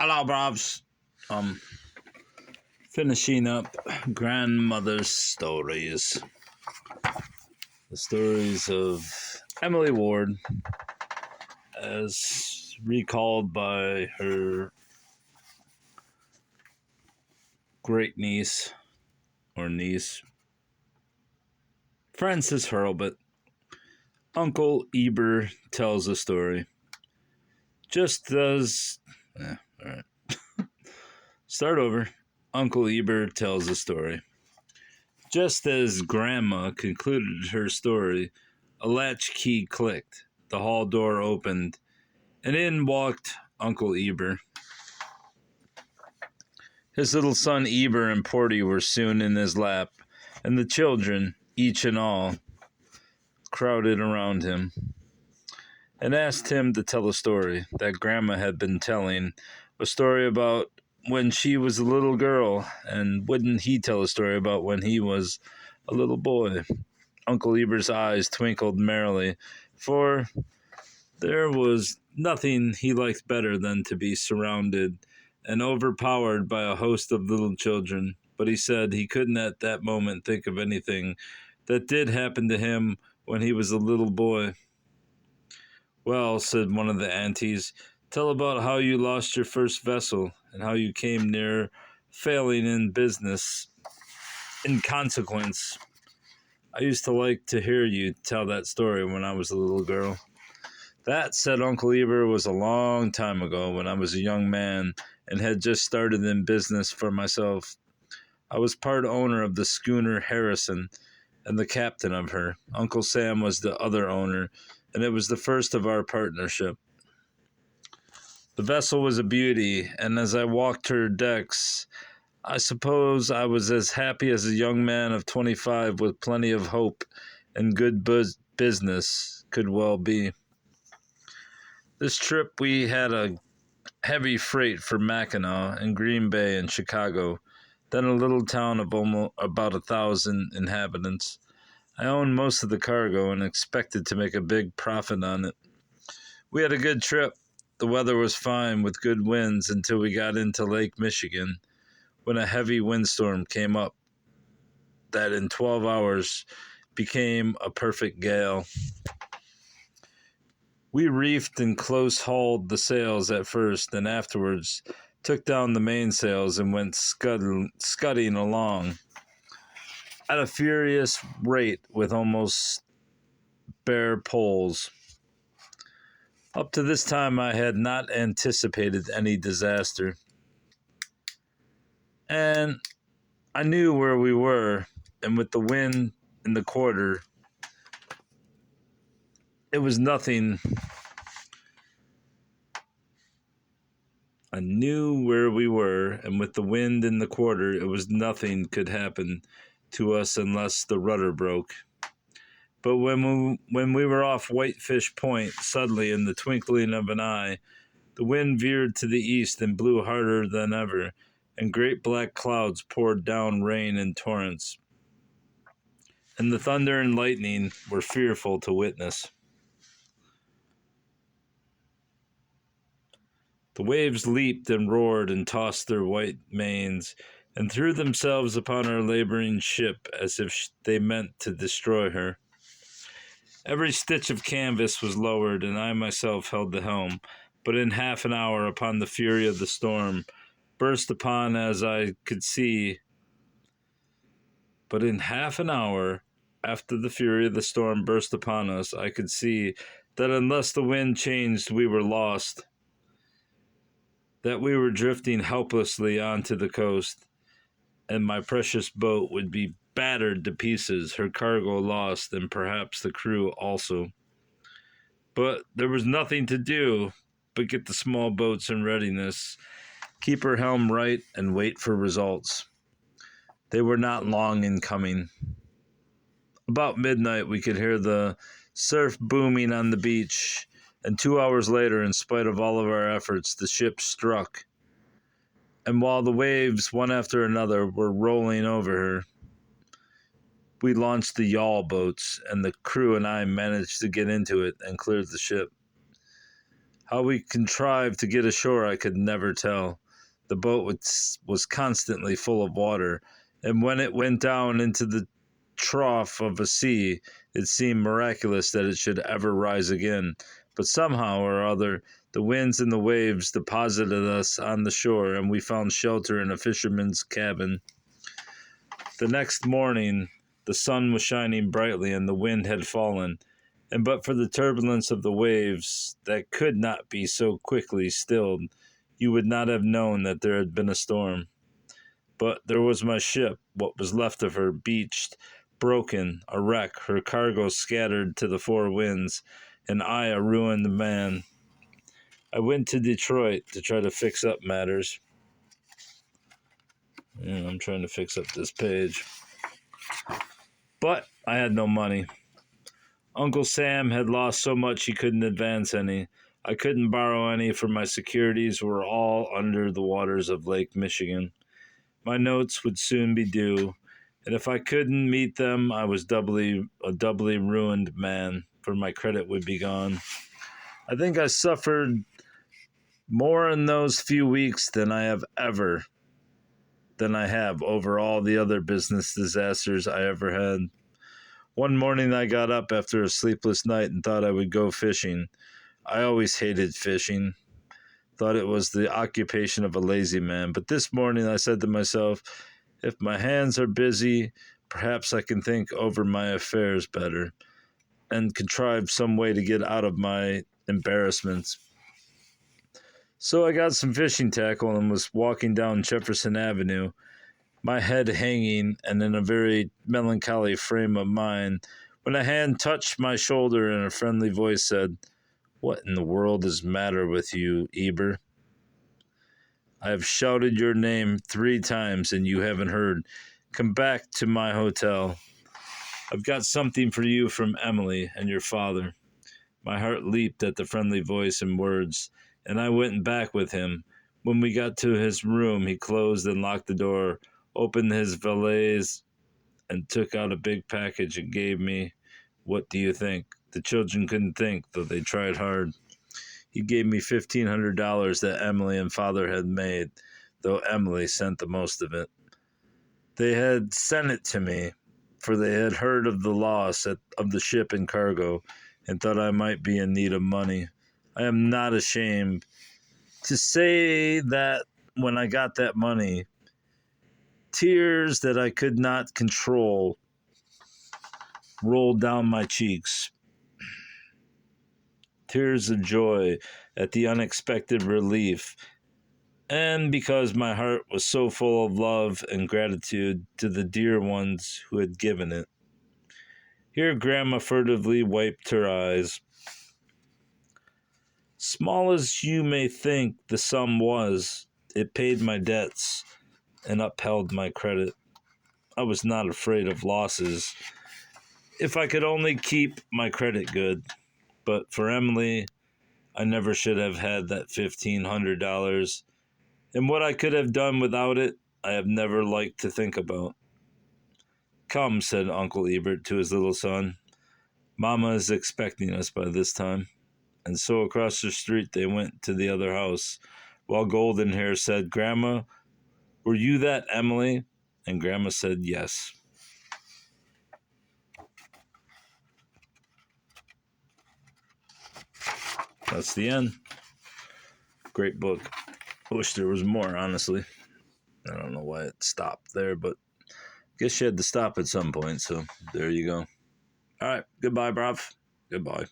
Hello, Bobs. Um, Finishing up grandmother's stories. The stories of Emily Ward, as recalled by her great niece, or niece, Frances Hurlbut. Uncle Eber tells a story. Just as. Alright. Start over. Uncle Eber tells a story. Just as Grandma concluded her story, a latch key clicked, the hall door opened, and in walked Uncle Eber. His little son Eber and Porty were soon in his lap, and the children, each and all, crowded around him and asked him to tell a story that Grandma had been telling, a story about when she was a little girl, and wouldn't he tell a story about when he was a little boy? Uncle Eber's eyes twinkled merrily, for there was nothing he liked better than to be surrounded and overpowered by a host of little children. But he said he couldn't at that moment think of anything that did happen to him when he was a little boy. Well, said one of the aunties, tell about how you lost your first vessel and how you came near failing in business in consequence. I used to like to hear you tell that story when I was a little girl. That, said Uncle Eber, was a long time ago when I was a young man and had just started in business for myself. I was part owner of the schooner Harrison and the captain of her. Uncle Sam was the other owner, and it was the first of our partnership. The vessel was a beauty, and as I walked her decks, I suppose I was as happy as a young man of 25 with plenty of hope and good business could well be. This trip we had a heavy freight for Mackinac and Green Bay and Chicago, then a little town of almost about 1,000 inhabitants. I owned most of the cargo and expected to make a big profit on it. We had a good trip. The weather was fine with good winds until we got into Lake Michigan, when a heavy windstorm came up that in 12 hours became a perfect gale. We reefed and close-hauled the sails at first, and afterwards took down the mainsails and went scudding along at a furious rate with almost bare poles. Up to this time I had not anticipated any disaster, and I knew where we were, and with the wind in the quarter, it was nothing. I knew where we were, and with the wind in the quarter, it was nothing could happen to us unless the rudder broke. But when we were off Whitefish Point, suddenly, in the twinkling of an eye, the wind veered to the east and blew harder than ever, and great black clouds poured down rain in torrents, and the thunder and lightning were fearful to witness. The waves leaped and roared and tossed their white manes and threw themselves upon our laboring ship as if they meant to destroy her. Every stitch of canvas was lowered, and I myself held the helm, but in half an hour upon the fury of the storm burst upon as I could see. But in half an hour after the fury of the storm burst upon us, I could see that unless the wind changed, we were lost, that we were drifting helplessly onto the coast, and my precious boat would be battered to pieces, her cargo lost, and perhaps the crew also. But there was nothing to do but get the small boats in readiness, keep her helm right, and wait for results. They were not long in coming. About midnight, we could hear the surf booming on the beach, and 2 hours later, in spite of all of our efforts, the ship struck. And while the waves, one after another, were rolling over her, we launched the yawl boats, and the crew and I managed to get into it and cleared the ship. How we contrived to get ashore, I could never tell. The boat was constantly full of water, and when it went down into the trough of a sea, it seemed miraculous that it should ever rise again. But somehow or other, the winds and the waves deposited us on the shore, and we found shelter in a fisherman's cabin. The next morning, the sun was shining brightly, and the wind had fallen. And but for the turbulence of the waves that could not be so quickly stilled, you would not have known that there had been a storm. But there was my ship, what was left of her, beached, broken, a wreck, her cargo scattered to the four winds, and I a ruined man. I went to Detroit to try to fix up matters. Yeah, I'm trying to fix up this page. But I had no money. Uncle Sam had lost so much he couldn't advance any. I couldn't borrow any, for my securities were all under the waters of Lake Michigan. My notes would soon be due, and if I couldn't meet them, I was a doubly ruined man, for my credit would be gone. I think I suffered more in those few weeks than I have over all the other business disasters I ever had. One morning I got up after a sleepless night and thought I would go fishing. I always hated fishing, thought it was the occupation of a lazy man. But this morning I said to myself, if my hands are busy, perhaps I can think over my affairs better and contrive some way to get out of my embarrassments. So I got some fishing tackle and was walking down Jefferson Avenue, my head hanging and in a very melancholy frame of mind, when a hand touched my shoulder and a friendly voice said, "What in the world is the matter with you, Eber? I have shouted your name 3 times and you haven't heard. Come back to my hotel. I've got something for you from Emily and your father." My heart leaped at the friendly voice and words, and I went back with him. When we got to his room, he closed and locked the door, opened his valise, and took out a big package and gave me. What do you think? The children couldn't think, though they tried hard. He gave me $1,500 that Emily and father had made, though Emily sent the most of it. They had sent it to me, for they had heard of the loss of the ship and cargo, and thought I might be in need of money. I am not ashamed to say that when I got that money, tears that I could not control rolled down my cheeks. Tears of joy at the unexpected relief, and because my heart was so full of love and gratitude to the dear ones who had given it. Here Grandma furtively wiped her eyes. Small as you may think the sum was, it paid my debts and upheld my credit. I was not afraid of losses, if I could only keep my credit good. But for Emily, I never should have had that $1,500, and what I could have done without it, I have never liked to think about. Come, said Uncle Ebert to his little son. Mama is expecting us by this time. And so across the street they went to the other house, while Golden Hair said, Grandma, were you that Emily? And Grandma said yes. That's the end. Great book. I wish there was more, honestly. I don't know why it stopped there, but I guess you had to stop at some point, so there you go. All right, goodbye, bruv. Goodbye.